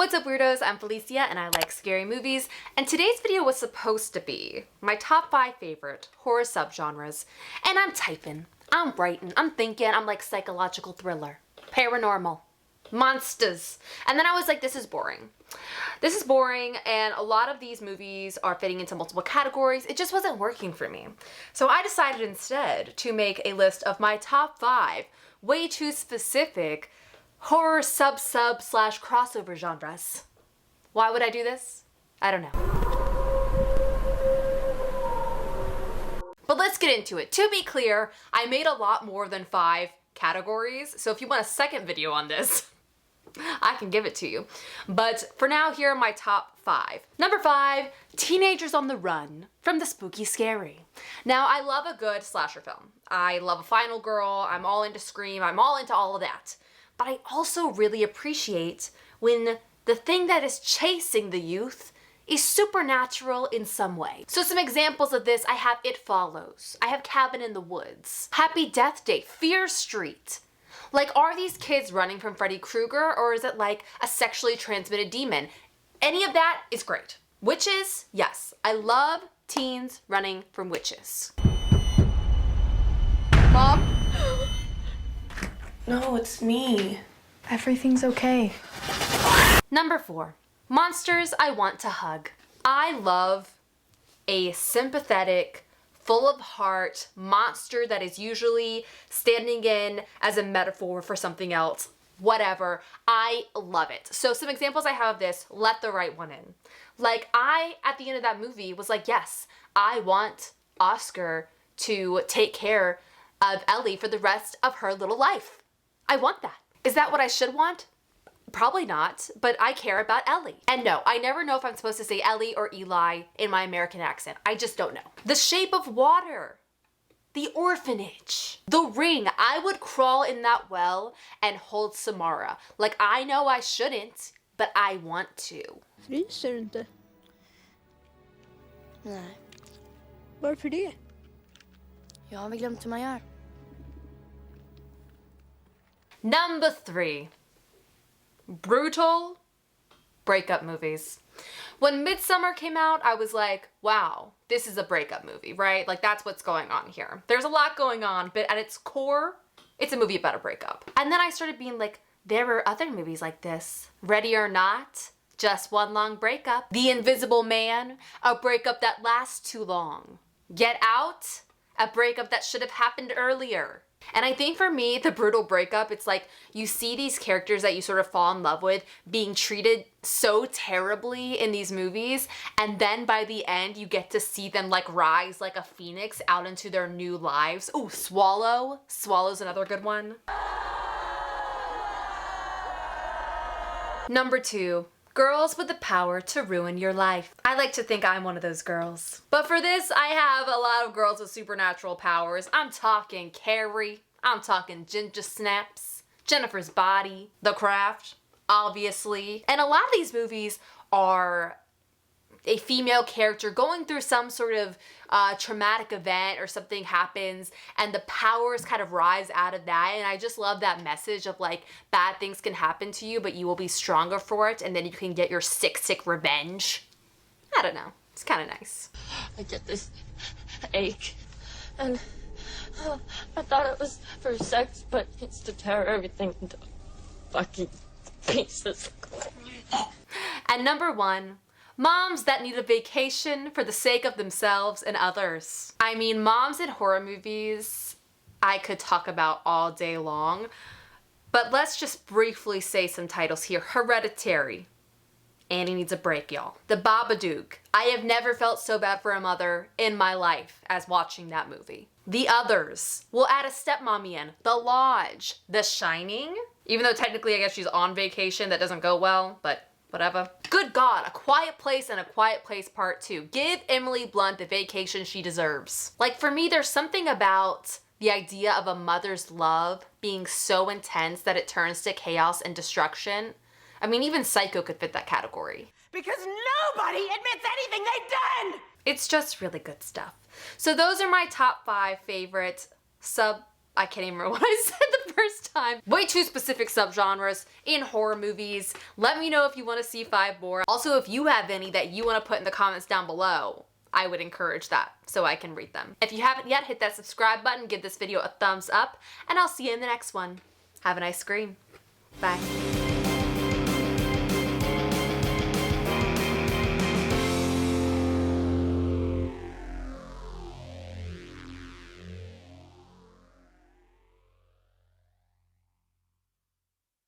What's up, weirdos? I'm Felicia and I like scary movies, and today's video was supposed to be my top 5 favorite horror subgenres. And I'm typing, I'm writing, I'm thinking, I'm like psychological thriller, paranormal, monsters. And then I was like, this is boring. This is boring, and a lot of these movies are fitting into multiple categories. It just wasn't working for me. So I decided instead to make a list of my top 5 way too specific horror sub/crossover genres. Why would I do this? I don't know. But let's get into it. To be clear, I made a lot more than 5 categories, so if you want a second video on this, I can give it to you. But for now, here are my top 5. Number 5, teenagers on the run from the spooky scary. Now, I love a good slasher film. I love a Final Girl, I'm all into Scream, I'm all into all of that. But I also really appreciate when the thing that is chasing the youth is supernatural in some way. So some examples of this, I have It Follows, I have Cabin in the Woods, Happy Death Day, Fear Street. Like, are these kids running from Freddy Krueger, or is it like a sexually transmitted demon? Any of that is great. Witches, yes. I love teens running from witches. Mom? No, it's me. Everything's okay. Number 4, monsters I want to hug. I love a sympathetic, full of heart monster that is usually standing in as a metaphor for something else. Whatever. I love it. So some examples I have of this, Let the Right One In. Like, I, at the end of that movie, was like, yes, I want Oscar to take care of Ellie for the rest of her little life. I want that. Is that what I should want? Probably not, but I care about Ellie. And no, I never know if I'm supposed to say Ellie or Eli in my American accent. I just don't know. The Shape of Water. The Orphanage. The Ring. I would crawl in that well and hold Samara. Like, I know I shouldn't, but I want to. Fryser du inte? Nej. Varför det? Jag har väl glömt hur man gör. Number 3, brutal breakup movies. When Midsummer came out, I was like, wow, this is a breakup movie, right? Like, that's what's going on here. There's a lot going on, but at its core, it's a movie about a breakup. And then I started being like, there were other movies like this. Ready or Not, just one long breakup. The Invisible Man, a breakup that lasts too long. Get Out, a breakup that should have happened earlier. And I think for me, the brutal breakup, it's like you see these characters that you sort of fall in love with being treated so terribly in these movies, and then by the end, you get to see them like rise like a phoenix out into their new lives. Ooh, Swallow. Swallow's another good one. Number 2. Girls with the power to ruin your life. I like to think I'm one of those girls. But for this, I have a lot of girls with supernatural powers. I'm talking Carrie, I'm talking Ginger Snaps, Jennifer's Body, The Craft, obviously. And a lot of these movies are a female character going through some sort of traumatic event, or something happens and the powers kind of rise out of that. And I just love that message of like, bad things can happen to you, but you will be stronger for it, and then you can get your sick revenge. I don't know. It's kind of nice. I get this ache, and I thought it was for sex, but it's to tear everything into fucking pieces. And number 1, moms that need a vacation for the sake of themselves and others. I mean, moms in horror movies, I could talk about all day long, but let's just briefly say some titles here. Hereditary. Annie needs a break, y'all. The Babadook. I have never felt so bad for a mother in my life as watching that movie. The Others. We'll add a stepmommy in. The Lodge. The Shining. Even though technically I guess she's on vacation, that doesn't go well, but whatever. Good God, A Quiet Place and A Quiet Place Part 2. Give Emily Blunt the vacation she deserves. Like, for me, there's something about the idea of a mother's love being so intense that it turns to chaos and destruction. I mean, even Psycho could fit that category. Because nobody admits anything they've done! It's just really good stuff. So those are my top 5 favorite I can't even remember what I said the first time. Way too specific subgenres in horror movies. Let me know if you want to see 5 more. Also, if you have any that you want to put in the comments down below, I would encourage that so I can read them. If you haven't yet, hit that subscribe button, give this video a thumbs up, and I'll see you in the next one. Have a nice scream. Bye.